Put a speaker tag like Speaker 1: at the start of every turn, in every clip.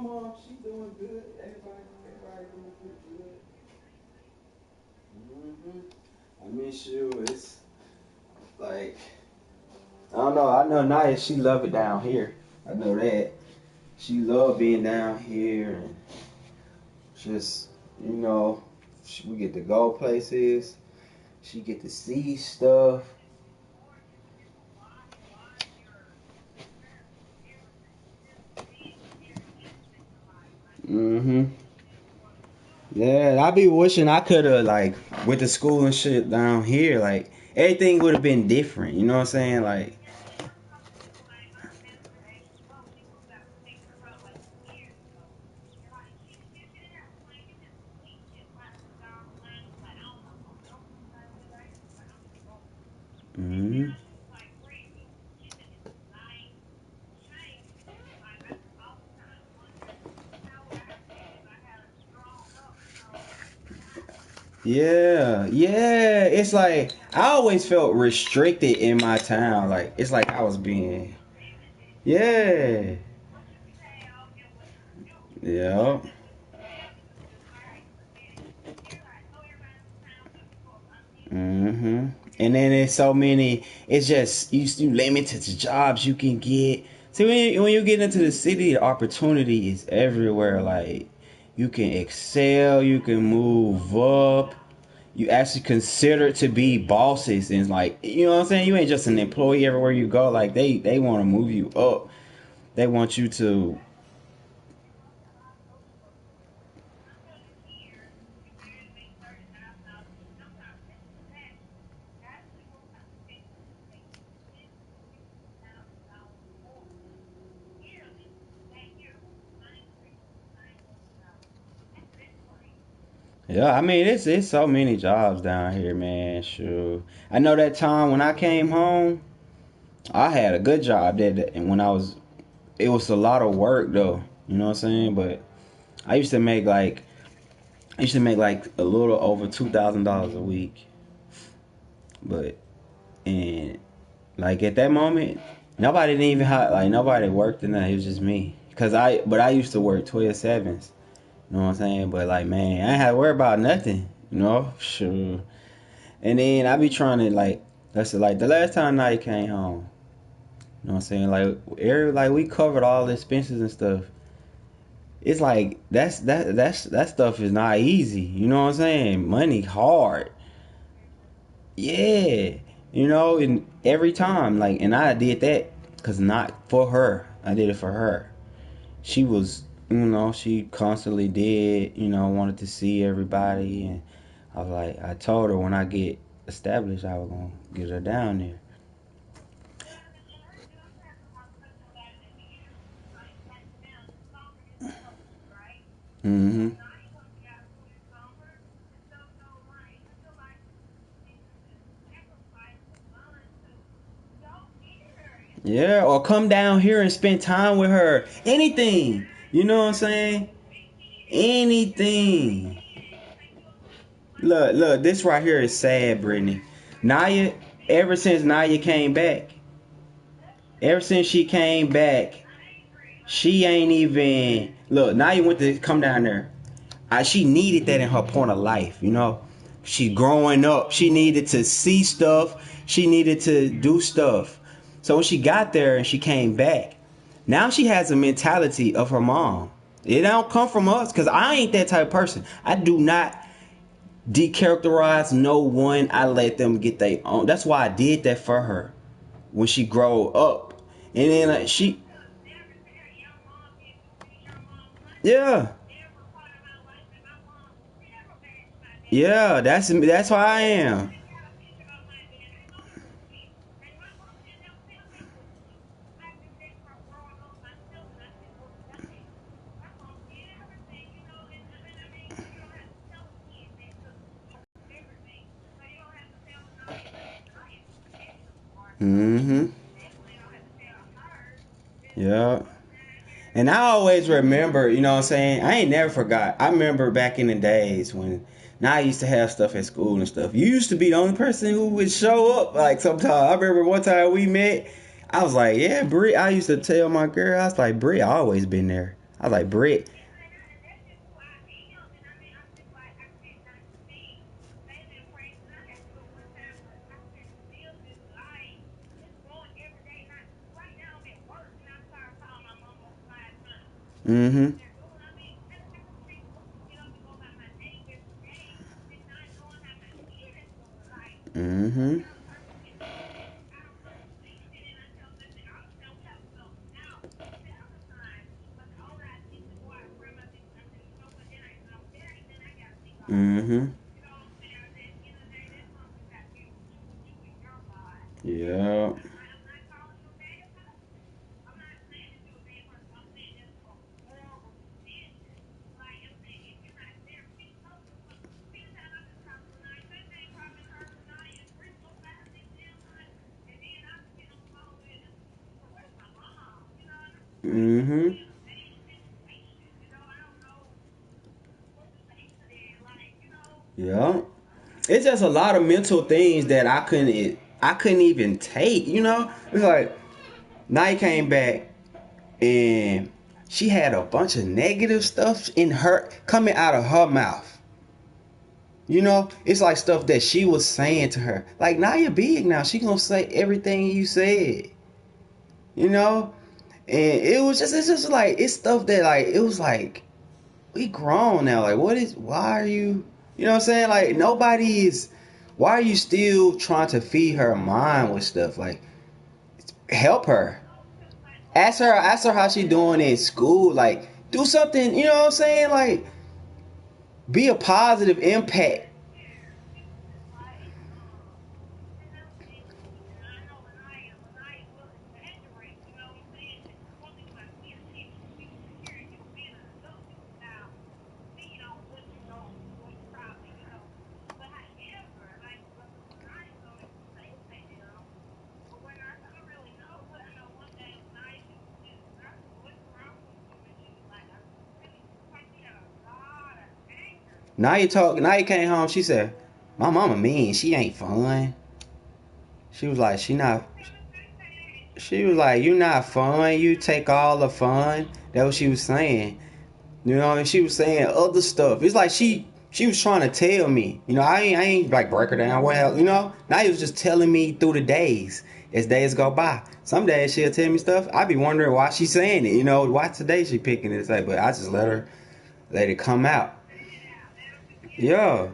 Speaker 1: mom, she doing good. Everybody doing pretty good. I miss you. It's like, I don't know. I know Naya, she love it down here. I know that. She love being down here and just, you know, we get to go places. She get to see stuff. Yeah, I be wishing I could have like went to school and shit down here. Like everything would have been different. You know what I'm saying? Like, hmm yeah, yeah. It's like I always felt restricted in my town. Like it's like I was being, yeah, yeah. And then there's so many. It's just you limited to jobs you can get. See, when you get into the city, the opportunity is everywhere. Like you can excel, you can move up. You actually consider to be bosses, and like you know what I'm saying. You ain't just an employee everywhere you go. Like they want to move you up. They want you to. Yeah, I mean it's so many jobs down here, man. Sure, I know that time when I came home, I had a good job there, and when I was, it was a lot of work though. You know what I'm saying? But I used to make like a little over $2,000 a week. But and like at that moment, nobody didn't even have like nobody worked in that. It was just me. But I used to work 12/7s. You know what I'm saying? But like man, I ain't had to worry about nothing. You know, sure. And then I be trying to like that's like the last time I came home. You know what I'm saying? Like we covered all the expenses and stuff. It's like that stuff is not easy. You know what I'm saying? Money hard. Yeah. You know, and every time like and I did that cuz not for her. I did it for her. She was, you know, she constantly did, you know, wanted to see everybody and I was like I told her when I get established I was going to get her down there. Mhm. Yeah, or come down here and spend time with her. Anything. You know what I'm saying? Anything. Look, this right here is sad, Brittany. Naya, ever since Naya came back, ever since she came back, she ain't even look. Naya went to come down there. She needed that in her point of life, you know. She growing up, she needed to see stuff. She needed to do stuff. So when she got there and she came back, now she has a mentality of her mom. It don't come from us because I ain't that type of person. I do not decharacterize no one. I let them get their own. That's why I did that for her when she grow up, and then she, yeah, yeah. That's why I am. Mm-hmm. Yeah. And I always remember, you know what I'm saying? I ain't never forgot. I remember back in the days when now I used to have stuff at school and stuff. You used to be the only person who would show up like sometimes. I remember one time we met, I was like, yeah, Brie. I used to tell my girl, I was like, Brie, I always been there. I was like, Britt. Mm-hmm. Mm-hmm. Mm-hmm. Yeah. Mm-hmm. Yeah. It's just a lot of mental things that I couldn't even take, you know? It's like Night came back and she had a bunch of negative stuff in her coming out of her mouth. You know, it's like stuff that she was saying to her. Like now you're big now. She gonna say everything you said. You know? And it's just like it's stuff that like it was like we grown now. Like why are you know what I'm saying? Like nobody is why are you still trying to feed her mind with stuff? Like help her. Ask her how she doing in school. Like do something, you know what I'm saying? Like be a positive impact. Now you came home, she said, my mama mean, she ain't fun. She was like, she was like, you not fun, you take all the fun. That what she was saying. You know, and she was saying other stuff. It's like she was trying to tell me. You know, I ain't like break her down. Well, you know, now he was just telling me through the days as days go by. Some days she'll tell me stuff. I be wondering why she's saying it. You know, why today she picking it to say, but I just let it come out. Yeah.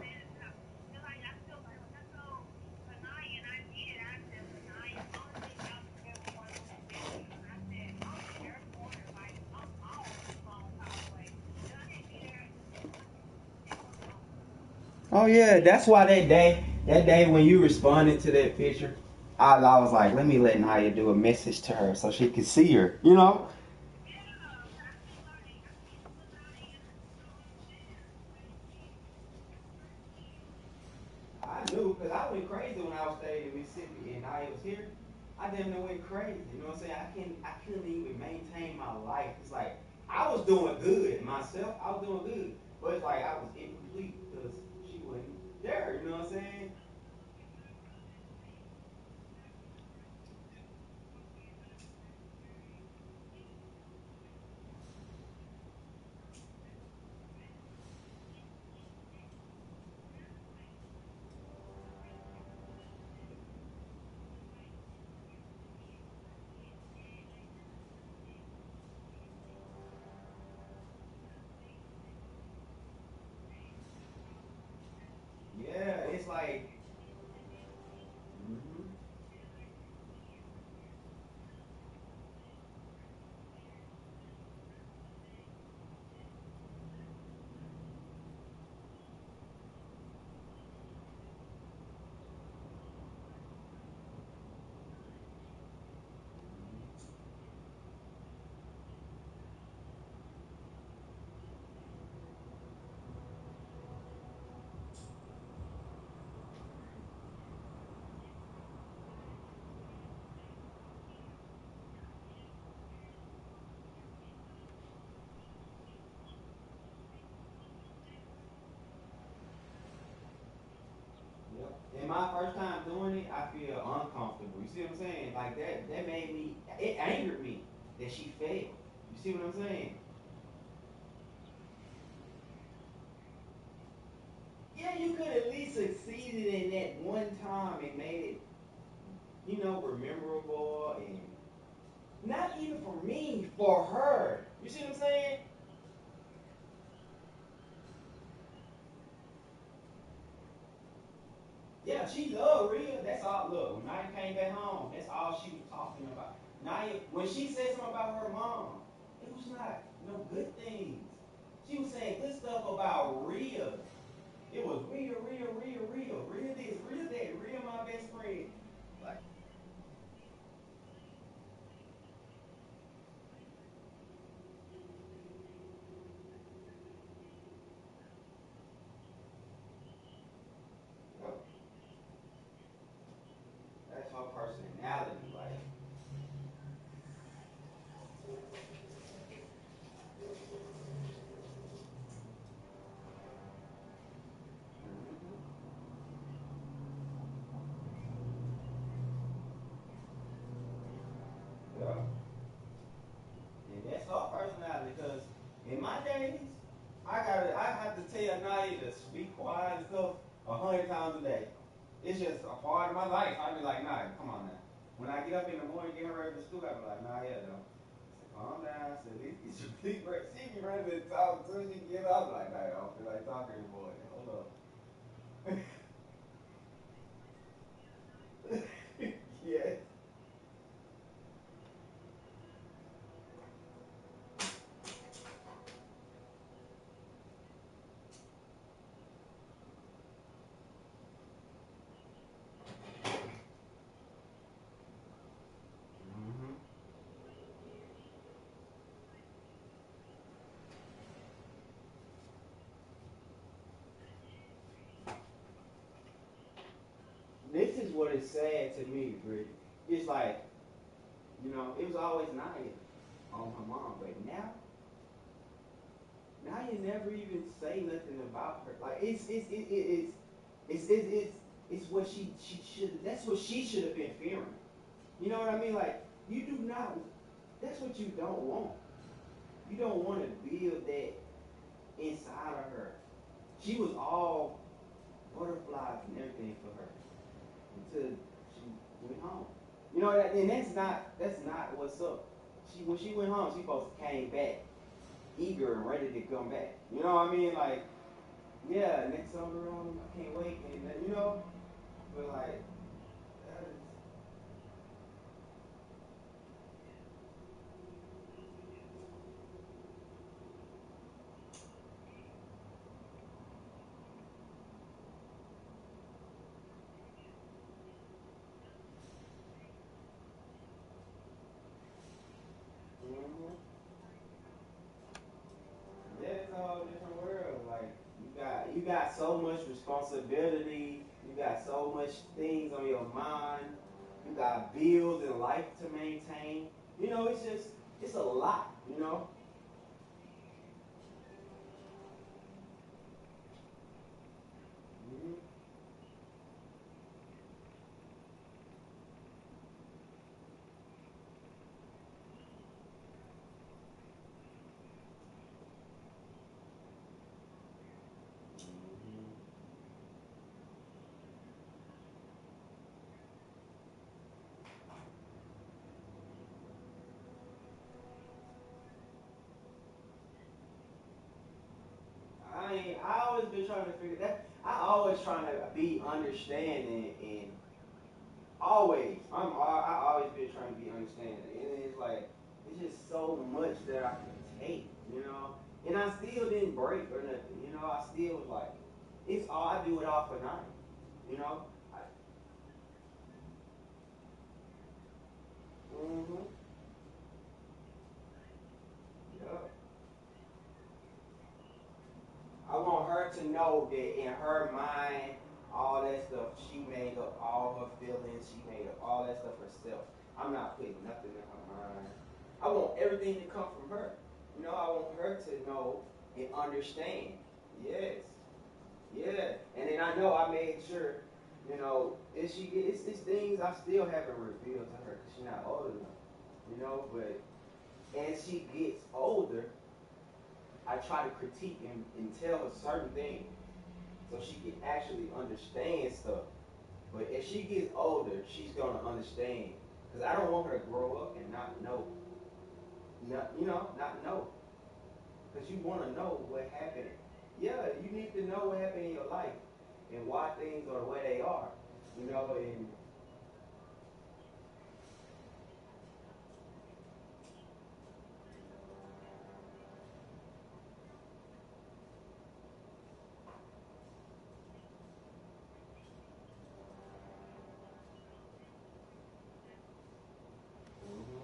Speaker 1: Oh yeah, that's why that day when you responded to that picture, I was like, let me let Naya do a message to her so she can see her. You know. I knew because I went crazy when I was staying in Mississippi and I was here. I damn near went crazy. You know what I'm saying? I couldn't even maintain my life. It's like I was doing good myself. I was doing good, but it's like I was incomplete because she wasn't there. You know what I'm saying? Yeah, it's like. Mhm. Yep. And my first time doing it, I feel uncomfortable. You see what I'm saying? Like that made me. It angered me that she failed. You see what I'm saying? Yeah, you could at least succeeded in that one time and made it, memorable and not even for me, for her. You see what I'm saying? Yeah, she loved Rhea. That's all. Look, when Naya came back home, that's all she was talking about. Naya, when she said something about her mom, it was not no good things. She was saying good stuff about Rhea. It was Rhea, Rhea, Rhea, Rhea, Rhea this, Rhea that, Rhea my best friend. Like, you know, that's her personality. Like, mm-hmm. Yeah. And that's her personality because in my days, I have to tell Naya to speak quiet and stuff 100 times a day. It's just a part of my life. I be like, Naya, come on now. When I get up in the morning getting ready for school, I be like, Naya, though. Calm down. I said, these your big break. She be ready to talk as soon as you get up. Like, Naya, I don't feel like talking anymore. Hold up. Yes. Mm-hmm. This is what is sad to me, Britt. It's like, it was always Naya on her mom, but now you never even say nothing about her. Like it's what she should. That's what she should have been fearing. You know what I mean? Like you do not. That's what you don't want. You don't want to build that inside of her. She was all butterflies and everything for her until she went home. And that's not what's up. When she went home, she supposed to came back eager and ready to come back. You know what I mean? Like, yeah, next summer I can't wait, and but like, that is, mm-hmm. Yeah, it's a whole different world. Like, you got so much responsibility. You got so much things on your mind. You got bills and life to maintain. It's a lot. Mm-hmm. Mm-hmm. I always been trying to figure that. I always trying to be understanding and I always been trying to be understanding. And it's like it's just so much that I can take. And I still didn't break or nothing. I still was like, it's all I do it all for nothing. You know. I, mm-hmm. Yeah. I want her to know that in her mind, all that stuff, she made up all her feelings, she made up all that stuff herself. I'm not putting nothing in her mind. I want everything to come from her. I want her to know and understand. Yes. Yeah. And then I know I made sure, if she gets it's things I still haven't revealed to her because she's not old enough. But as she gets older, I try to critique and tell her certain things so she can actually understand stuff. But if she gets older, she's gonna understand. Cause I don't want her to grow up and not know, not know. Cause you want to know what happened. Yeah, you need to know what happened in your life and why things are the way they are. And mhm,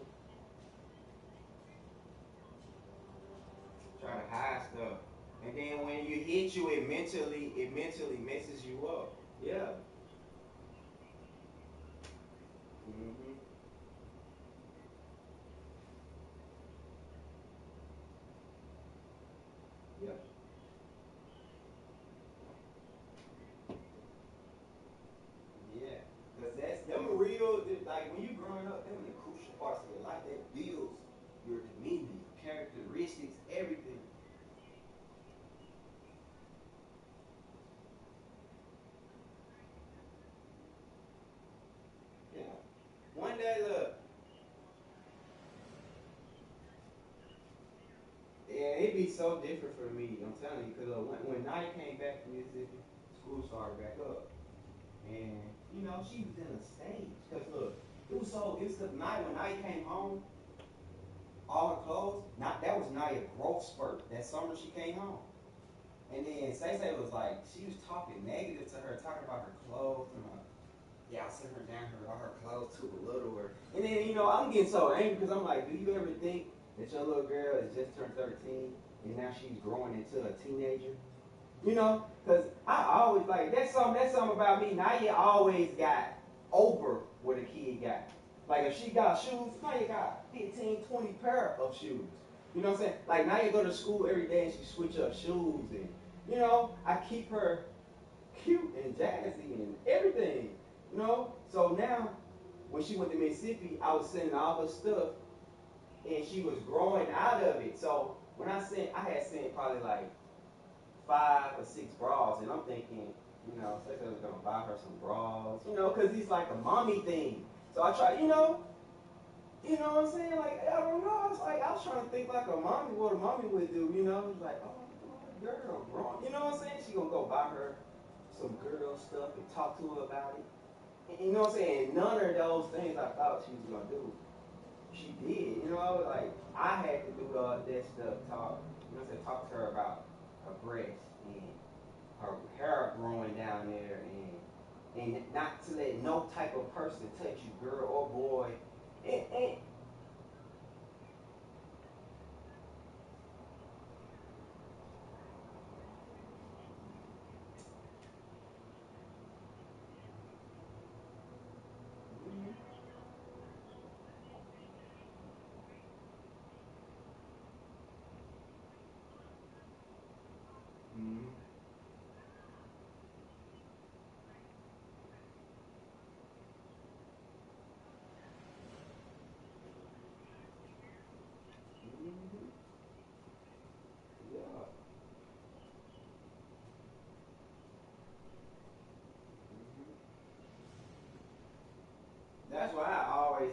Speaker 1: try to hide stuff. And then when you hit you, it mentally messes you up. Yeah. Hmm. Yep. Yeah. Cause that's them real. Like when you growing up, them the crucial parts of your life that builds your demeanor, your characteristics, everything. Yeah. One day, look. Yeah, it'd be so different for me. I'm telling you, because when Naya came back from Mississippi, school started back up, and she was in a stage. Cause look, it was the night when Naya came home, all her clothes. Not that was Naya's growth spurt. That summer she came home, and then Say was like, she was talking negative to her, talking about her clothes and yeah, I sent her down her all her clothes to belittle her. And then I'm getting so angry because I'm like, do you ever think that your little girl has just turned 13 and now she's growing into a teenager? Because I always like that's something about me. Naya always got over what a kid got. Like if she got shoes, Naya got 15, 20 pair of shoes. You know what I'm saying? Like Naya go to school every day and she switch up shoes and I keep her cute and jazzy and everything. So now when she went to Mississippi, I was sending all her stuff and she was growing out of it. So when I had sent probably like 5 or 6 bras, and I'm thinking, Stacey was gonna buy her some bras, because it's like a mommy thing. So I tried, what I'm saying? Like I don't know. I was trying to think like a mommy, what a mommy would do. It's like, oh, girl, growing. You know what I'm saying? She gonna go buy her some girl stuff and talk to her about it. And you know what I'm saying? None of those things I thought she was gonna do, she did. Like I had to do all that stuff, talk. Talk to her about her breasts and her hair growing down there, and not to let no type of person touch you, girl or boy. And mm-hmm. Mm-hmm. Yeah. Mm-hmm. That's why I always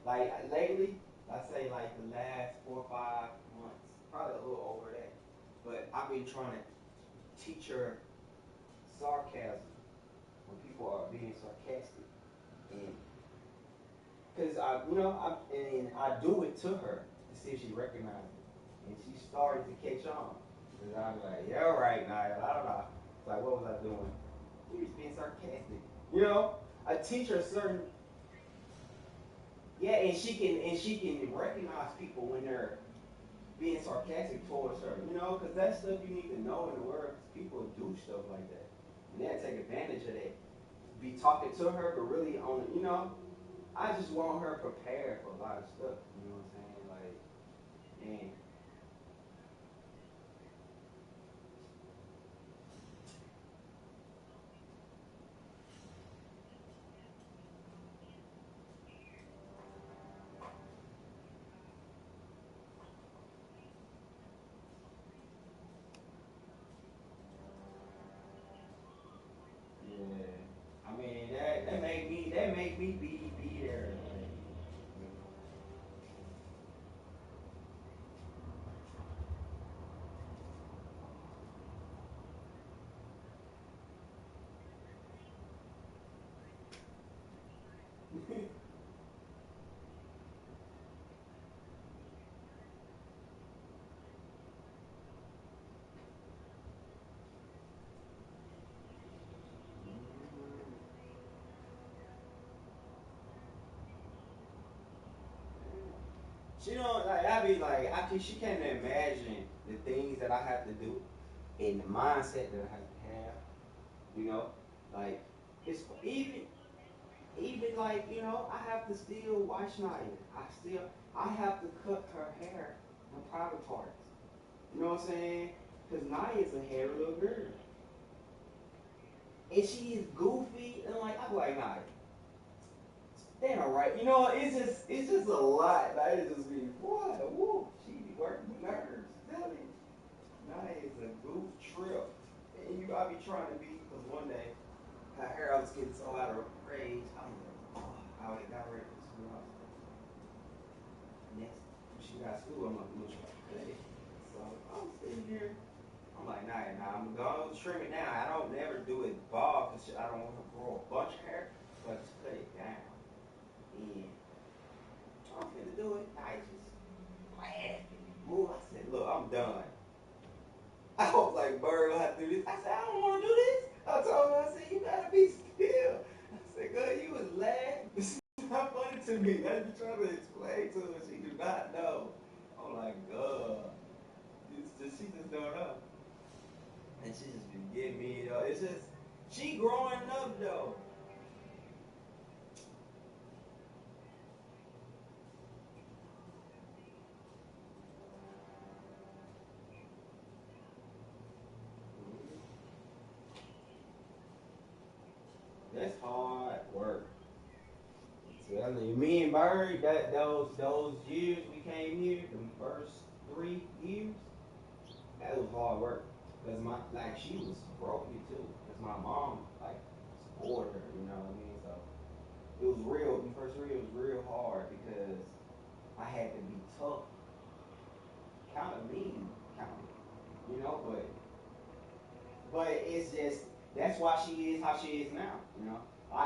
Speaker 1: like lately. I say like the last 4 or 5 months, probably a little over that. But I've been trying to teach her sarcasm when people are being sarcastic, and because and I do it to her to see if she recognizes it, and she started to catch on. And I'm like, yeah, all right, Niall, I don't know. It's like, what was I doing? You was being sarcastic. I teach her certain. Yeah, and she can recognize people when they're being sarcastic towards her. Because that's stuff you need to know in the world. Cause people do stuff like that, and they take advantage of that. Be talking to her, but really on I just want her prepared for a lot of stuff. You know what I'm saying? Like, and She don't like. I be like, she can't imagine the things that I have to do and the mindset that I have to have. You know, like it's even like I have to still wash Naya. I have to cut her hair in private parts. You know what I'm saying? Because Naya is a hairy little girl, and she is goofy, and like I'm like Naya. They all right. It's just a lot. Like it just be what woo. She be working with nerves. Tell me. Naya is a goof trip, and you gotta be trying to be because one day her hair was getting so out of range. I'm like, oh, I already got ready for school. I was like, next when she got school, I'm like, I'm gonna try to cut it. So I'm sitting here. I'm like, nah, I'm gonna trim it now. I don't never do it bald because I don't want to grow a bunch of hair, so I just cut it down. And I'm finna do it. I just laughed and moved. I said, look, I'm done. I was like, Bird, will have to do this. I said, I don't want to do this. I told her, I said, you gotta be still. I said, girl, you was laughing. This is not funny to me. That's you trying to explain to her. She do not know. I'm like, God. She just don't know. And she just been getting me, It's just, she growing up, though. That's hard work. Telling you, me and Bird, those years we came here, the first 3 years, that was hard work. Cause she was broken too. Cause my mom supported her, you know what I mean? So it was real. The first 3 years was real hard because I had to be tough, kind of mean, kind of, but it's just that's why she is how she is now,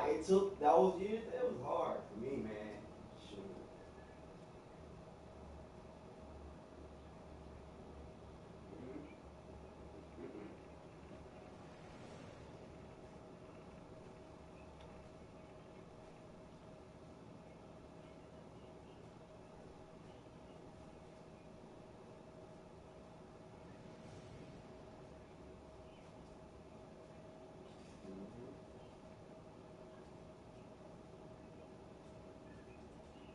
Speaker 1: it took those years. It was hard for me, man. Shoot. Mm-hmm. Mm-mm. Mm-hmm.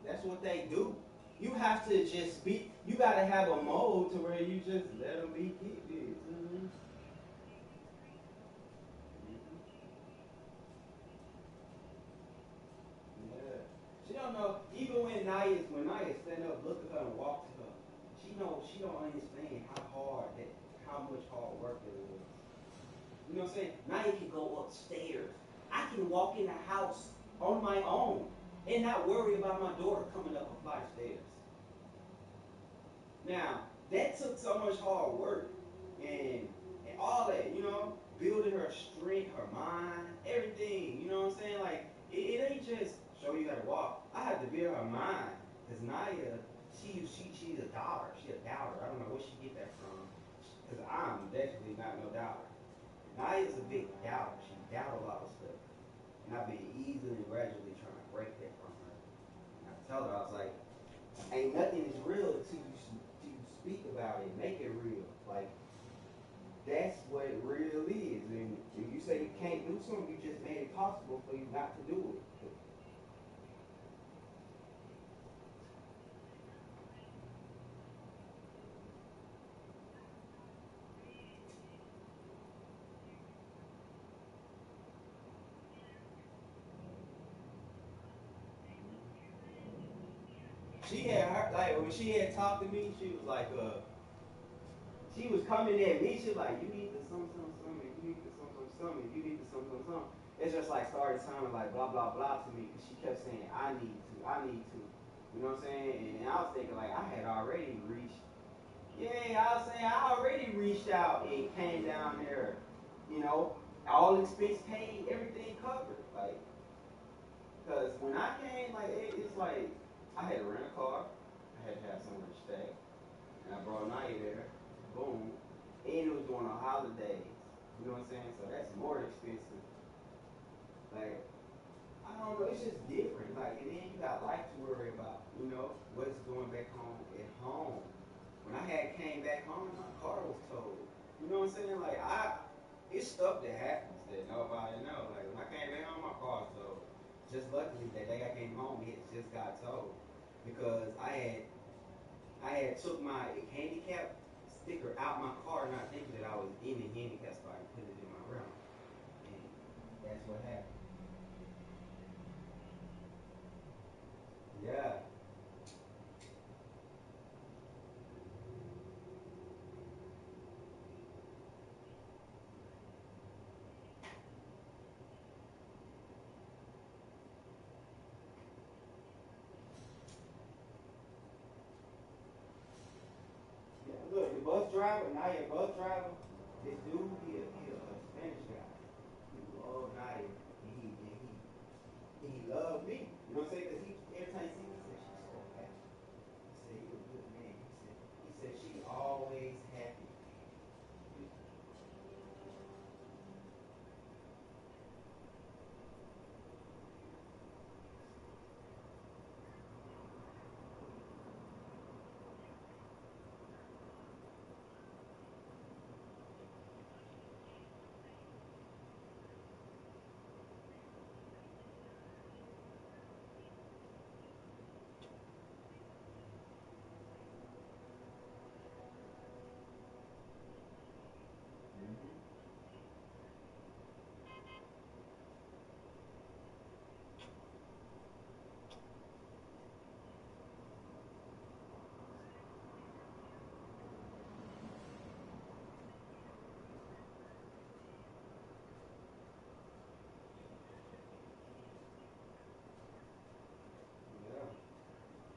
Speaker 1: That's what they do. You have to just be. You gotta have a mode to where you just let them be kids. Mm-hmm. Mm-hmm. Yeah. She don't know. Even when Naya stand up, look at her and walk to her. She don't understand how much hard work it is. You know what I'm saying? Naya can go upstairs. I can walk in the house on my own and not worry about my daughter coming up a flight of stairs. Now, that took so much hard work and all that, building her strength, her mind, everything, you know what I'm saying? Like, it ain't just show you how to walk. I had to build her mind. Because Naya, she's a doubter. She's a doubter. I don't know where she get that from. Because I'm definitely not no doubter. Naya's a big doubter. She doubt a lot of stuff. And I've been easily and gradually trying to break that from her. And I tell her, I was like, ain't nothing is real until you speak about it, make it real. Like that's what it really is. And if you say you can't do something, you just made it possible for you not to do it. She had her like when she had talked to me, she was like, she was coming at me. She was like, you need to some, you need to some, you need to some. It's just like started sounding like blah blah blah to me because she kept saying I need to. You know what I'm saying? And I was thinking like I had already reached. Yeah, I was saying I already reached out and came down there. You know, all expense paid, everything covered. Like, cause when I came, like it's like I had to rent a car, I had to have somewhere to stay, and I brought Naya there. Boom, and it was during the holidays. You know what I'm saying? So that's more expensive. Like, I don't know. It's just different. Like, and then you got life to worry about. You know, what's going back home at home. When I had came back home, my car was towed. You know what I'm saying? Like, it's stuff that happens that nobody know. Like when I came back home, my car was towed. Just luckily that day I came home, it just got towed because I had took my handicap sticker out my car, not thinking that I was in the handicap spot and put it in my room, and that's what happened. Yeah. Yeah, look, the bus driver, now your bus driver, this dude, he a Spanish guy. He loved Nadia, and he loved me. You know what I'm saying? Because he, every time he see me, he said, she's so happy. He said, you're a good man. He said, she always happy. Mm-hmm.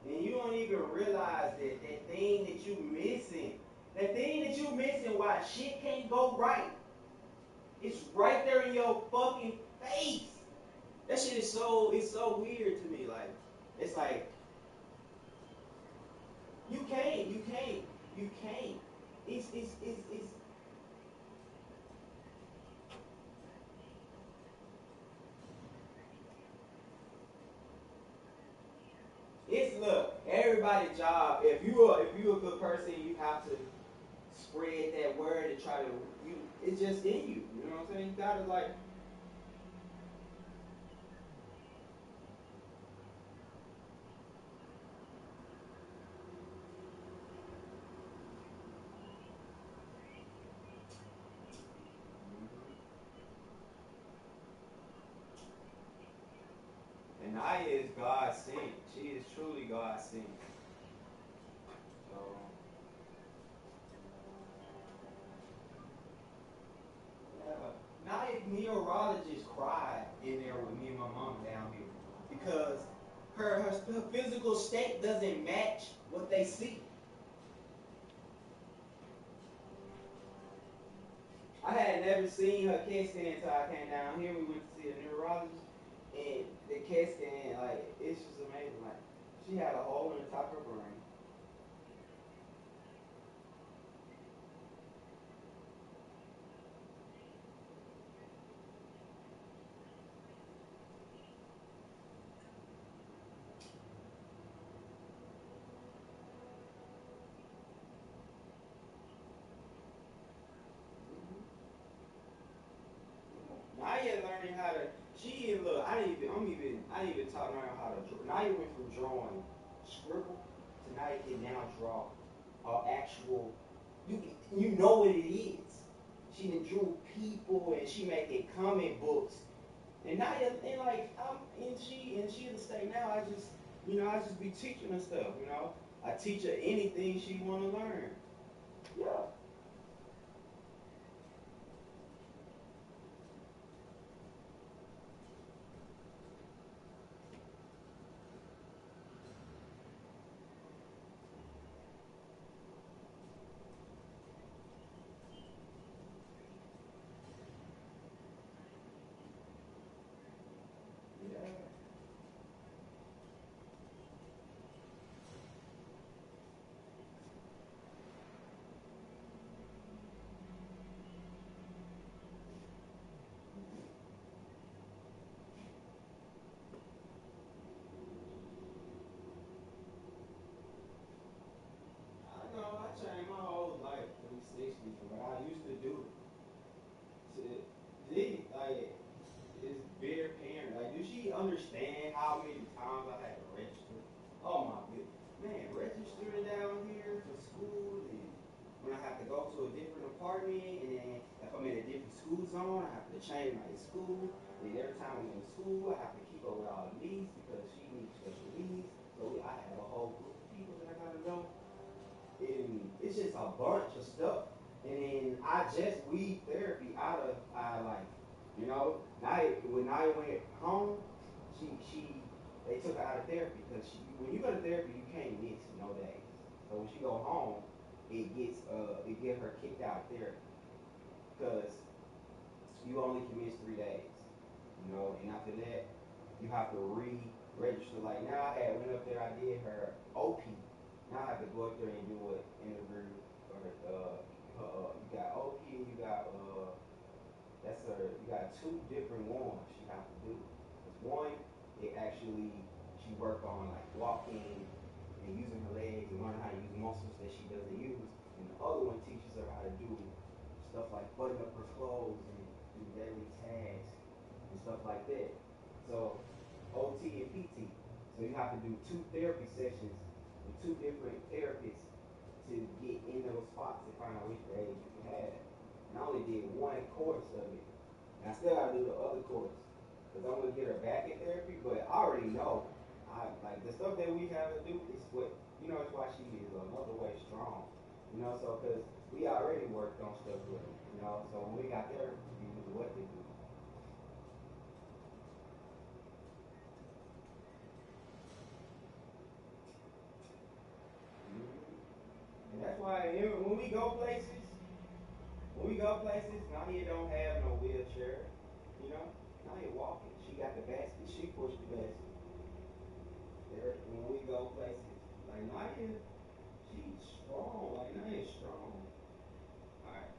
Speaker 1: Yeah. And you don't even realize that thing that you missing, that thing that you missing why shit can't go right, it's right there in your fucking face. That shit is it's so weird to me. Like, it's like, you can't. It's look, everybody's job, if you a good person, you have to spread that word and try to, it's just in you. You know what I'm saying? You gotta like, and Naya is God sent. She is truly God sent. So yeah. Naya neurologist cried in there with me and my mom down here because her physical state doesn't match what they see. I had never seen her CAT scan until I came down here. We went to see a neurologist, and the CAT scan, like, it's just amazing. Like, she had a hole in the top of her brain. Naya learning how to. She look. I didn't even talk to her how to draw. Naya went from drawing scribble to Naya can now draw actual. You know what it is. She done drew people and she making comic books. And Naya and like she in the state now. I just be teaching her stuff. I teach her anything she want to learn. Yeah. Yeah. to go to a different apartment, and then if I'm in a different school zone, I have to change my school. And then every time I'm in school, I have to keep up with all the needs because she needs special needs. So I have a whole group of people that I gotta know. And it's just a bunch of stuff. And then I just weed therapy out of like, you know, when I went home, she they took her out of therapy because when you go to therapy you can't miss no days. So when she go home, it get her kicked out of therapy because you only can miss 3 days. You know, and after that you have to re-register. Like now I had went up there, I did her OP. Now I have to go up there and do an interview or you got OP, you got you got two different ones she have to do. Cause one, it actually she work on like walking and using her legs and learn how to use muscles that she doesn't use. And the other one teaches her how to do stuff like button up her clothes and do daily tasks and stuff like that. So OT and PT. So you have to do 2 therapy sessions with 2 different therapists to get in those spots to find out which days you can have. And I only did 1 course of it. And I still gotta do the other course. Because I'm gonna get her back in therapy, but I already know. I like the stuff that we have to do is what it's why she is another way strong. So because we already worked on stuff with her, so when we got there, we knew what to do. And that's why when we go places, Nadia don't have no wheelchair. Nadia walking. She got the basket. She pushed the basket. There, when we go places, like Nadia, she's strong. Like Nadia's strong. All right.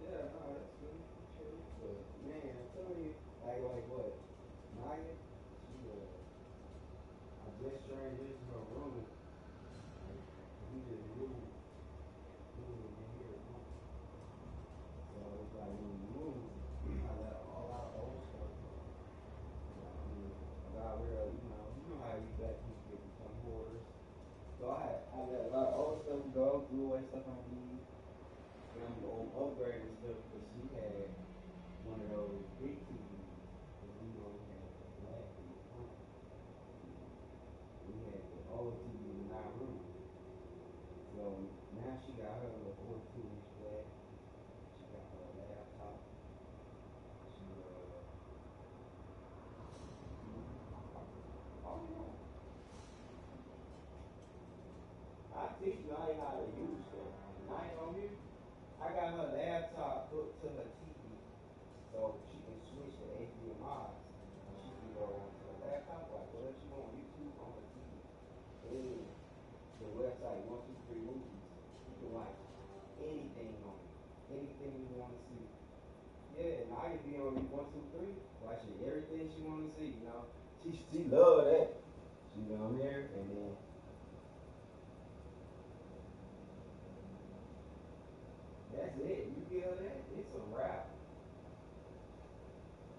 Speaker 1: Yeah, no, that's really true. But man, I'm telling you, like what? Naya, I just transitioned her room. Like, we just moved in here. So it's like when we moved, I let all our old stuff go. I got rid of, how you black people get become hoarders. So I let a lot of old stuff go, threw away stuff I need. And I'm upgrading stuff because she had one of those big TVs. Because we only had the black in the front. We had the old TV in our room. So now she got her little 42-inch black. She got her laptop. She oh yeah. I teach Naya how to use stuff. Naya on here. I got her laptop hooked to her TV, so she can switch to HDMI. And she can go onto the laptop, like whatever she want, YouTube on her TV. And the website 123 Movies. You can watch anything on it, anything you want to see. Yeah, now you be on 123, watching everything she want to see. She love that. She on there, and then that's it. You get her that, it's a wrap.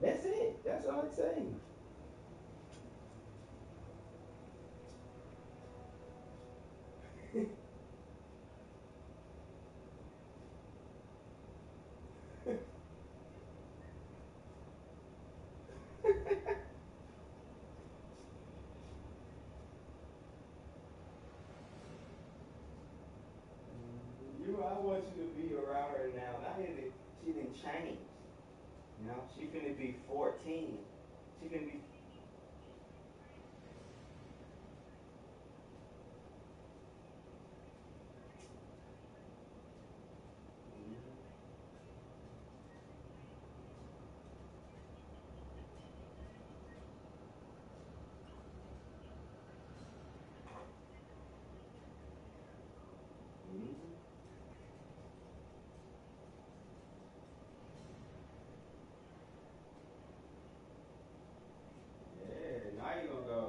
Speaker 1: That's it. That's all I'm saying. I want you to be around her now. She didn't change. You know, she finna be 14. She finna be. Yeah, now you gonna go.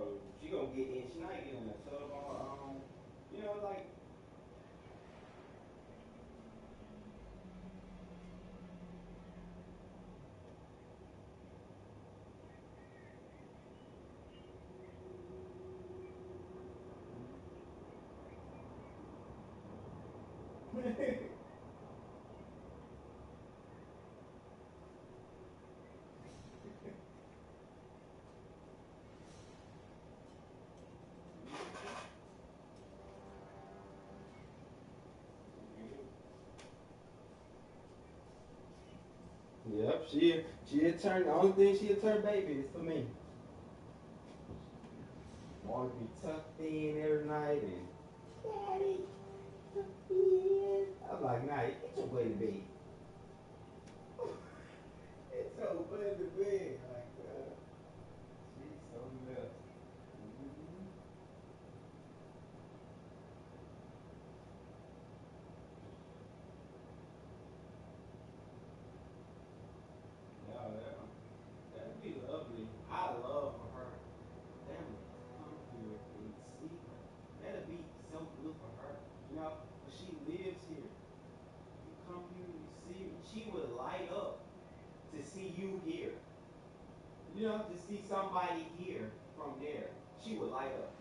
Speaker 1: She gonna get in. She not getting in the tub on her own. You know, like. Yep, she'll turn. The only thing she'll turn baby is for me. Want to be tucked in every night and daddy, tucked in. I'm like, nah, get your butt in bed. Get your butt in bed. Like, she's so nuts. Mm-hmm. Yeah, yeah. That'd be lovely. I love for her family to come here and see her. That'd be so good for her. You know, but she lives here. You come here and you see her. She would light up to see you here. You know, to see somebody here from there. She would light up.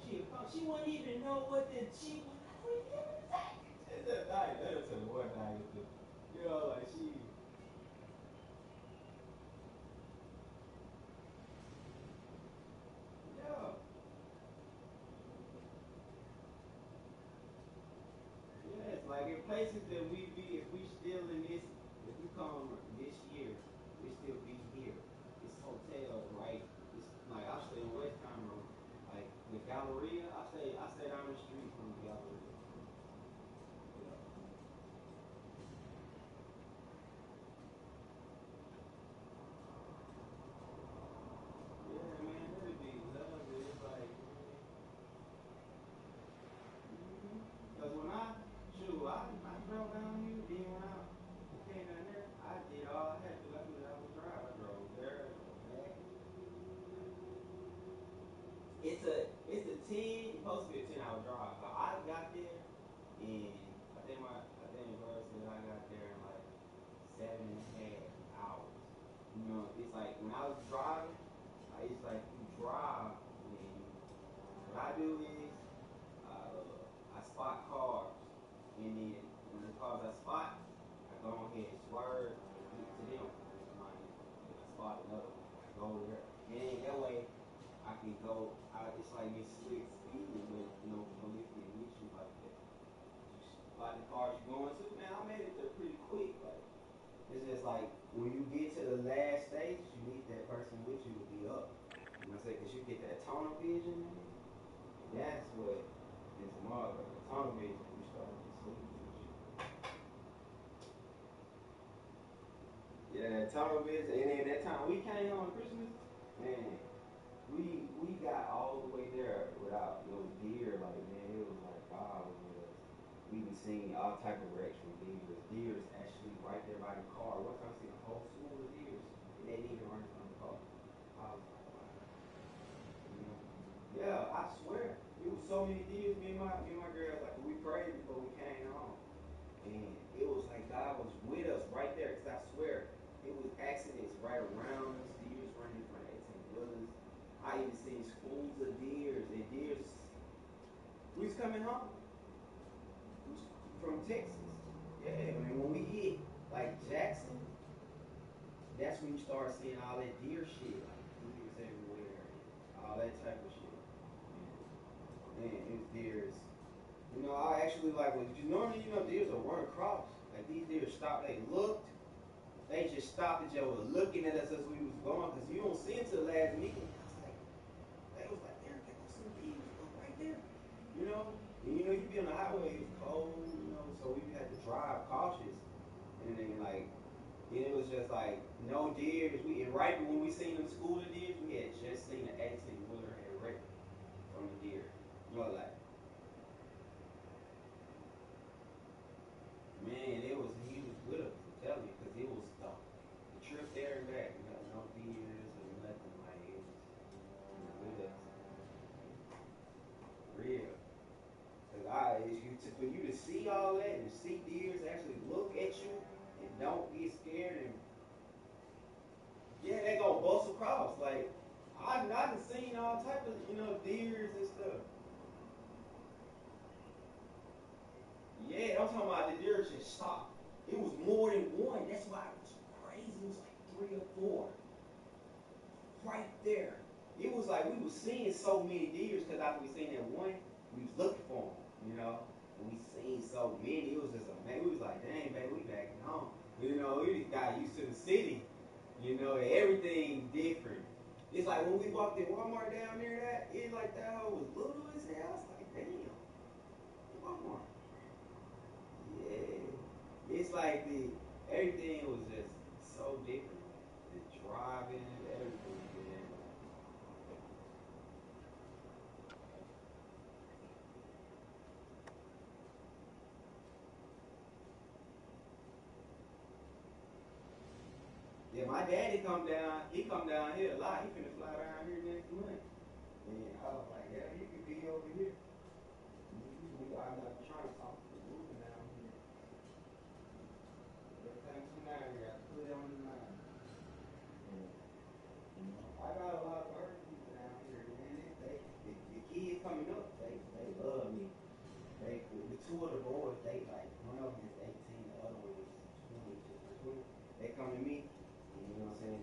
Speaker 1: She would come. She wouldn't even know what the she was like, what you even say? It's that night. That'll tell you what night is the, you know, like she. Yeah. Yes, like in places that we be, if we still in this, if we come this year, we still be here. This hotel, right? It's like I stay in West Cameroon, like the Galleria. I stay down the street from the Galleria. Yeah, man, that'd be lovely. It's like, because when I drove down here, then when I came down there, I did all I had to do. I knew that I was drive. I drove there, I drove back. It's a 10. It's supposed to be a 10-hour drive. But I got there, and I think Laura said I got there in like 7.5 hours. You know, it's like when I was driving, it's like you drive, and what I do is I spot cars, and then when the cars I spot, I go ahead and swerve to them. I spot another one, I go there, and then that way I can go. It's like it's slick speeding, but police can get you like that. You spot the cars you going to, man. I made it there pretty quick, like. It's just like when you get to the last stage, you need that person with you to be up. You know what I'm saying? Because you get that tunnel vision, man. That's what is marvelous. The tunnel vision, you start to sleep with you. Yeah, that tunnel vision. And then that time we came on Christmas, man, we got all the way there without no deer. Like, man, it was like God was with us. We been seeing all type of wrecks from deers. Deers actually right there by the car. One time I seen a whole school of deers, and they didn't even run from the car. I was like, wow. You know? Yeah, I swear. It was so many deers. Me and my girl, like we prayed before we came home. And it was like God was with us right there. Because I swear, it was accidents right around us. Deers just seen schools of deers and deers. We was coming home from Texas. Yeah, and when we hit like Jackson, that's when you start seeing all that deer shit, like deers everywhere, and all that type of shit. Man, it was deers. You know, I actually like when you normally deers will run across. Like these deer stopped, they looked, they just stopped and just was looking at us as we was going, because you don't see it till last meeting. They was like, there, get some deers, look right there. You know? And you be on the highway, it was cold, so we had to drive cautious. And then like, and it was just like no deers. And right when we seen them school of deers, we had just seen the 18-wheeler had wrecked from the deer. Like, man, he was with us, I'm telling you, because it was the trip there and back. We got no deers or nothing, like it was with us. Real. Because for you to see all that and see deers actually look at you and don't get scared, and yeah, they gonna bust across. Like I've not seen all type of deers and stuff. Yeah, I'm talking about the deer just stopped. It was more than one. That's why it was crazy. It was like 3 or 4 right there. It was like we was seeing so many deers because after we seen that one, we was looking for them. And we seen so many. It was just amazing. We was like, dang, baby, we back home. We just got used to the city. And everything different. It's like when we walked in Walmart down there, that hoe was little as hell. I was like, damn, Walmart. Yeah. It's like everything was just so different. The driving, everything, man. Yeah, my daddy he come down here a lot. He finna fly down here next month. And I was like, yeah, you could be over here. I'm not trying to talk to the moving down here. Every time you come down here, I put it on the line. I got a lot of bird people down here, man. The kids coming up, they love me. The 2 of the boys, they like, one of them is 18, the other one is 20. They come to me, and you know what I'm saying?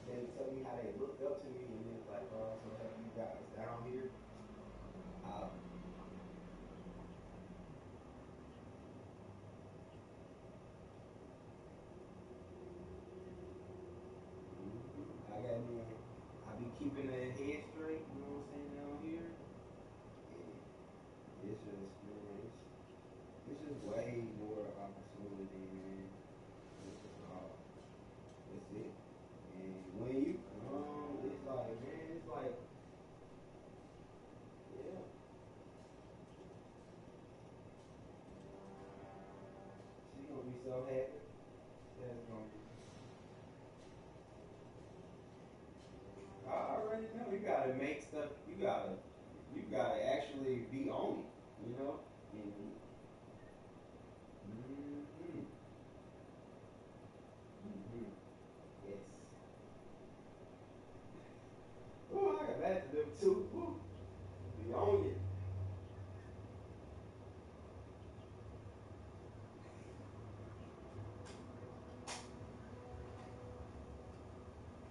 Speaker 1: They tell me how they looked up to me, and then it's like, oh, so have you guys down here? I be keeping that head straight, you know what I'm saying, down here. And it's just way more opportunity, man. That's it. And when you come, it's like, man, it's like, yeah. She gonna be so happy. That's gonna be. I already know. You gotta make stuff. You gotta actually be on it. And, mm-hmm. Mm-hmm. Yes. Oh, I got that to them too. Woo. Be on it.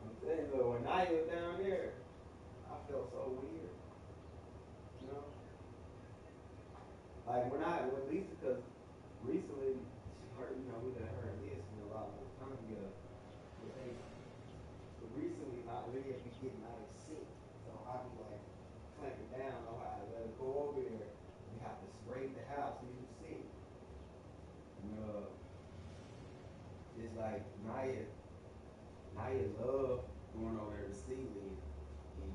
Speaker 1: I'm saying, look, when I was down there, I felt so weird. You know, like when Lisa, because recently we got her and Leah spent a lot more time together. But recently, Leah be getting out of sick, so I be like clamping down on how to let her go over there. We have to scrape the house when you sick. It's like Naya love going over there to see Leah, and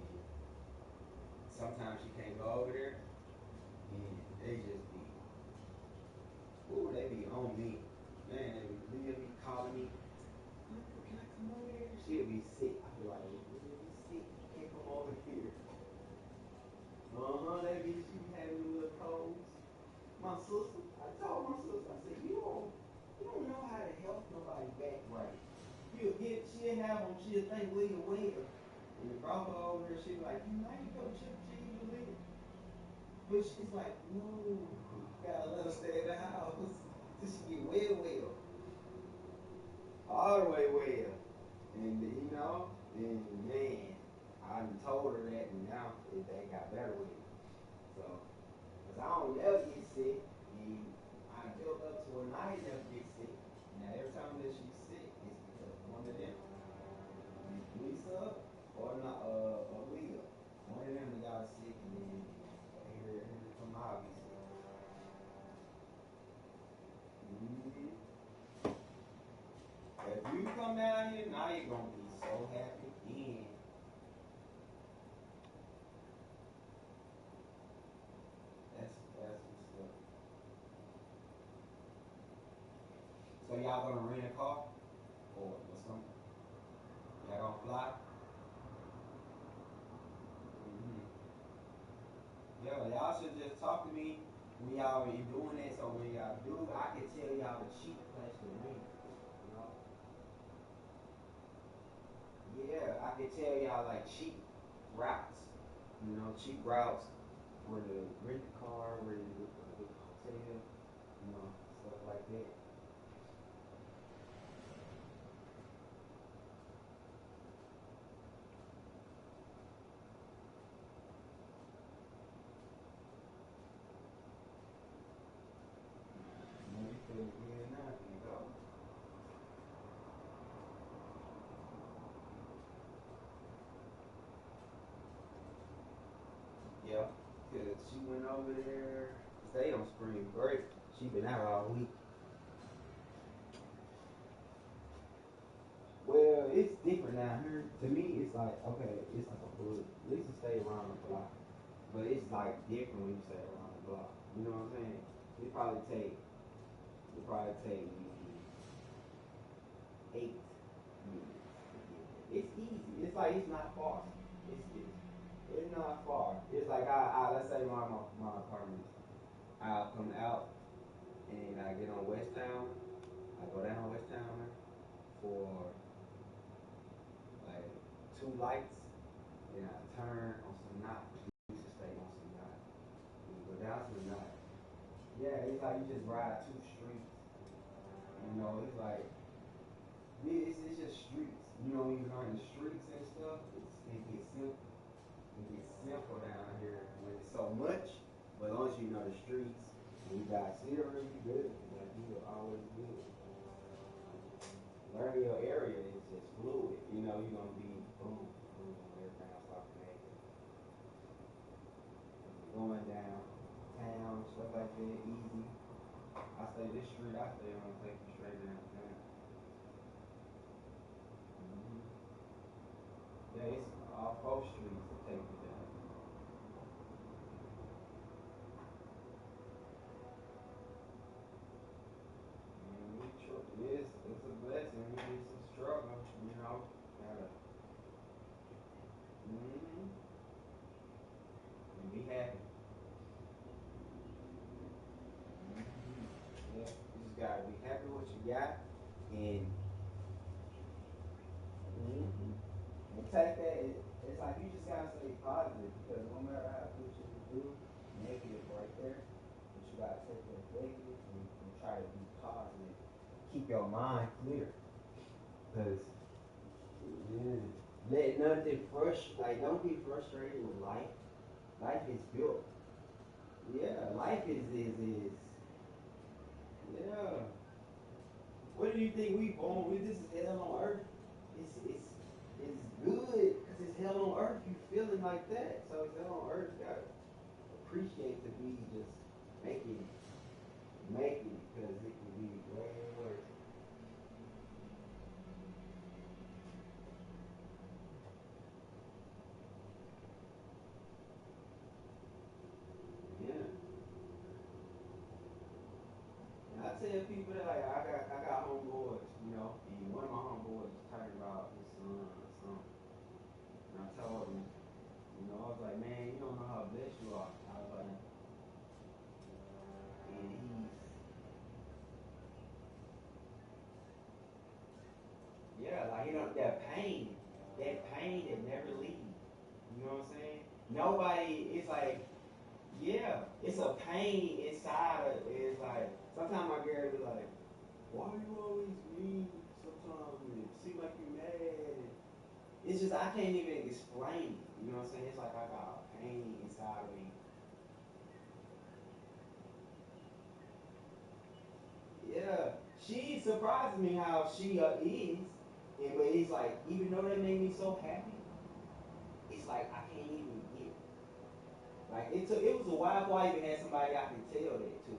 Speaker 1: sometimes she can't go over there, and they just be, ooh, they be on me. Man, Leah be calling me, Uncle, can I come over there? She'll be sick. I be like, Leah be sick. You can't come over here. They be, she be having little colds. My sister, I told my sister, I said, you don't know how to help nobody back right. She'll have them, she'll think Leah well. And the grandma over there, she like, you know, you go to Chuck E. Cheese, you live. But she's like, no, you gotta let her stay in the house till she get well. All the way well. And, you know, and man, I done told her that, and now they got better with it. So, because I don't never get sick, and I built up to where I never get sick. Now, every time that she's sick, it's because one of them, Lisa or Leah, one of them got sick, and then here come out be sick. Mm-hmm. If you come down here, now you're gonna be so happy again. That's what's up. So y'all gonna rent a car or something? Y'all gonna fly? Mm-hmm. Yeah, y'all should just talk to me when y'all be doing that. So when y'all do, I can tell y'all the cheap place to rent. You know? Yeah, I can tell y'all like cheap routes. You know, cheap routes where to rent the car, where to get the hotel. You know, stuff like that. You know, you feel good now, you go. Yeah, cause she went over there, stayed on spring break. She been out all week. Well, it's different down here. To me, it's like okay, it's like a hood. At least it stay around the block, but it's like different when you stay around the block. You know what I'm saying? It probably take it probably take 8 minutes. It's easy. It's like it's not far. It's not far. It's like I let's say my apartment. I'll come out and I get on West Town. I go down West Town for like 2 lights. Then I turn on some knot. We used to stay on some knot. You go down to the knot. Yeah, it's like you just ride 2 streets. You know, it's like it's just streets. You know, when you learn the streets and stuff, it gets simple. It gets simple down here when it's so much. But as long as you know the streets and you got scenery, you good. Like you are always good. Learning your area is just fluid. You know, you're gonna be boom, boom, everything else start connecting. Going down town, stuff like that, easy. I stay this street I stay on, take you straight downtown. Mm-hmm. Yeah, it's all 4 streets that take you down. And it's a blessing. It's a struggle, you know. Gotta, mm-hmm. And be happy. Mm-hmm. Yeah, you just gotta be happy with what you got, and mm-hmm. And take that. It's like you just gotta stay positive because no matter how good you do, negative right there. But you gotta take that negative and try to be positive. Keep your mind clear, cause yeah, let nothing frustrate. Like don't be frustrated with life. Life is built. Yeah, life is yeah. What do you think we born with? This is hell on earth. It's good because it's hell on earth. You feeling like that, so it's hell on earth. You gotta appreciate to be just making it, making it, because it can be way worse. Yeah, and I tell people that like I got homeboys, you know, and one of my homeboys was talking about his son or something, and I told him, you know, I was like, man, you don't know how blessed you are. I was like, and he's yeah, like you know that pain pain that never leaves. You know what I'm saying? Nobody, it's like, yeah, it's a pain inside of it's like sometimes my girl be like, why are you always mean? Sometimes it seem like you mad. And it's just I can't even explain it. You know what I'm saying? It's like I got a pain inside of me. Yeah, she surprises me how she is, and but it's like even though that made me so happy, it's like I can't even get it. Like it was a while before I even had somebody I could tell that to.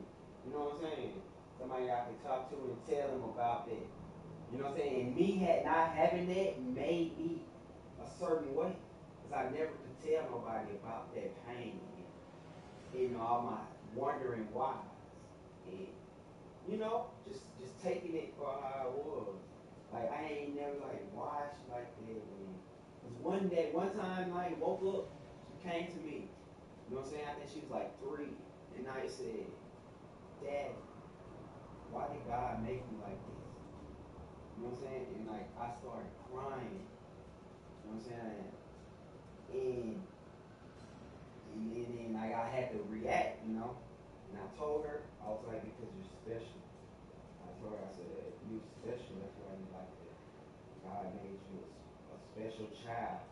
Speaker 1: You know what I'm saying? Somebody I could talk to and tell them about that. You know what I'm saying? And me not having that made me a certain way. Because I never could tell nobody about that pain. And, you know, all my wondering why. And, you know, just taking it for how it was. Like, I ain't never like, why she like that? Because one time, like, woke up, she came to me. You know what I'm saying? I think she was like 3. And I said, Dad, why did God make me like this? You know what I'm saying? And like I started crying. You know what I'm saying? And then like I had to react, you know. And I told her, I was like, because you're special. I told her, I said, you're special. That's why you like that. God made you a special child.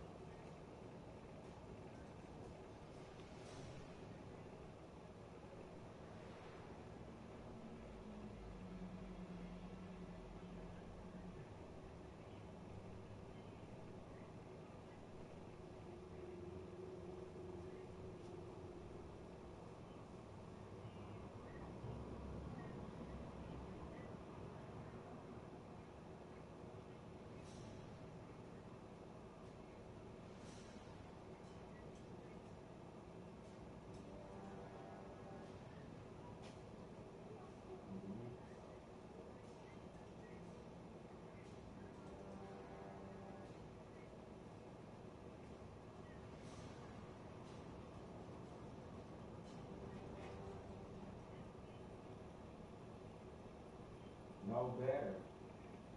Speaker 1: No better.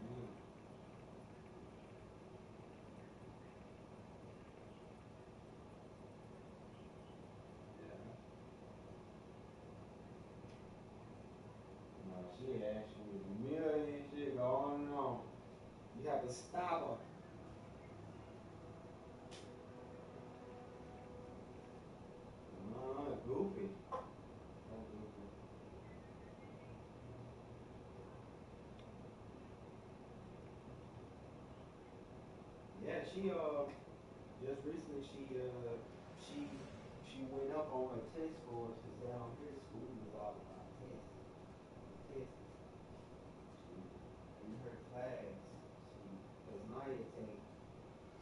Speaker 1: Mm. Yeah. No, she actually was a million shit going on. You have to stop her. Goofy. So goofy. Yeah, just recently she she went up on her test scores because down here school is all about tests. Tests. She in her class, she because Naya take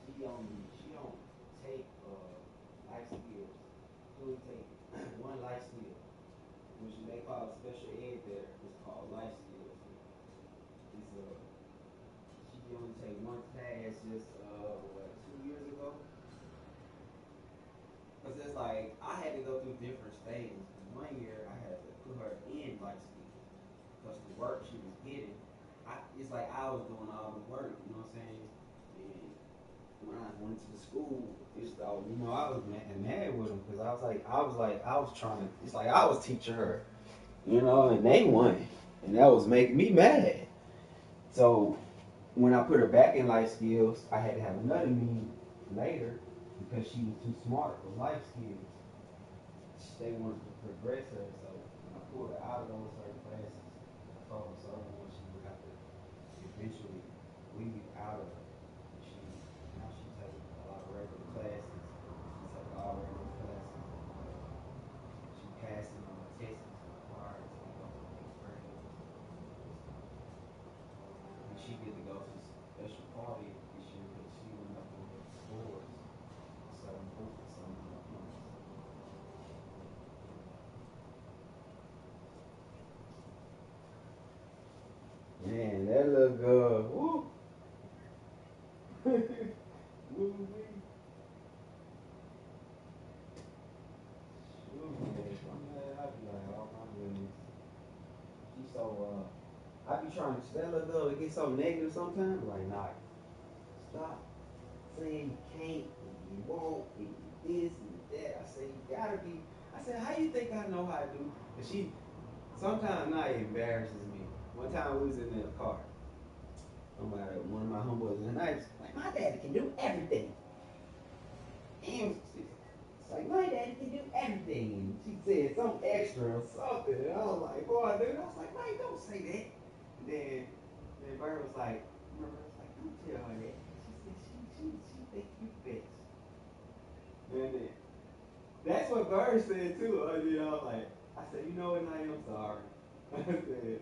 Speaker 1: she don't take life skills. She only take one life skill, which they call special ed there. It's called life skills. It's she only take one class just what 2 years ago. Because it's like I had to go through different stages. One year I had to put her in life skills because the work she was getting, it's like I was doing all the work. You know what I'm saying? And when I went to the school, it's all you know I was mad with them because I was trying to. It's like I was teaching her, you know, and they won, and that was making me mad. So when I put her back in life skills, I had to have another meeting later because she was too smart for life skills. They wanted to progress her, so I pulled her out of those certain classes. I told her certain ones she would have to eventually leave out of. She now she takes a lot of regular classes. She takes all regular classes. She passing on the tests that's required to go to 8th grade. And she get to go to special party this year because she went up on her scores, certain groups, certain points. Man, that look good. Woo. Woo wee. Shoot, man. I be like, oh my goodness. She's so I be trying to that little girl to get so negative sometimes. Like, nah, stop. saying you can't and you won't and you this and you that. I say you gotta be. I said, how you think I know how to do? And she sometimes not embarrasses me. One time we was in the car. One of my homeboys in the night was like, my daddy can do everything. And it's like, my daddy can do everything. And she said something extra or something. And I was like, boy, dude. I was like, Mike, don't say that. And then Bird was like, don't tell her that. She think you best. And then, that's what Bird said too. You know, like, I said, you know what, Night, I'm sorry. I said,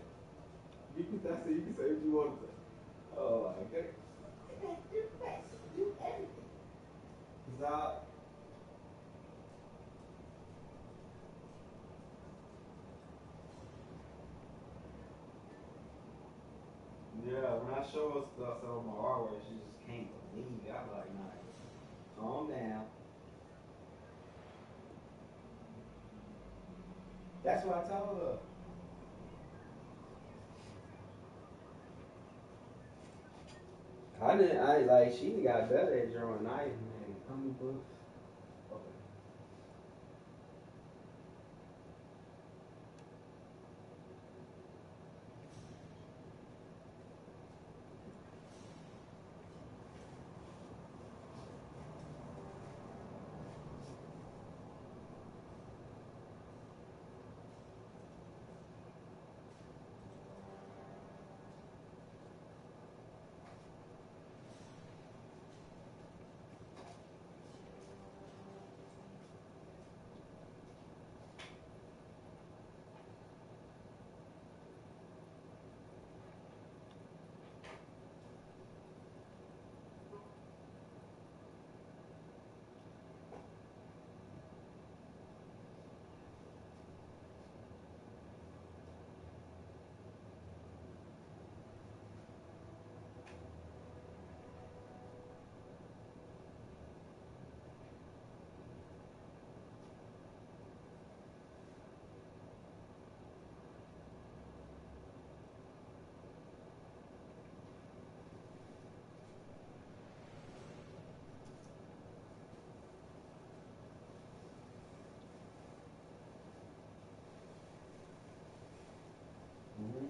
Speaker 1: you can say what you want to say. Oh, okay. Do best. Do everything. Cause yeah, when I show her stuff on my artwork, she just can't believe it. I'm like, nah, calm down. That's what I told her. I like, she got better at drawing knives and comic books. Okay. Mm-hmm.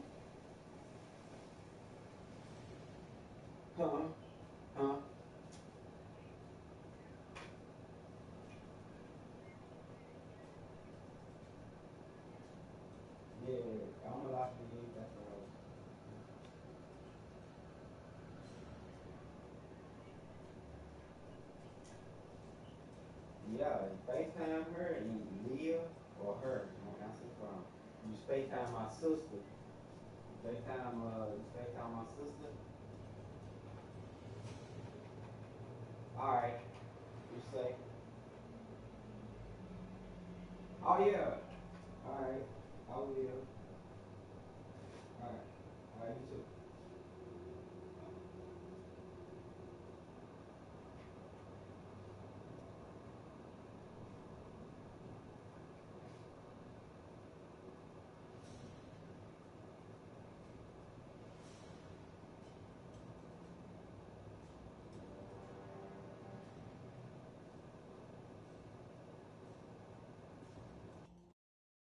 Speaker 1: Huh? Huh? Yeah, I'm a lot for you. That's what yeah, FaceTime her and Leah or her. Don't answer the phone. You FaceTime my sister. You FaceTime my sister. All right. You say, oh yeah. All right. I will.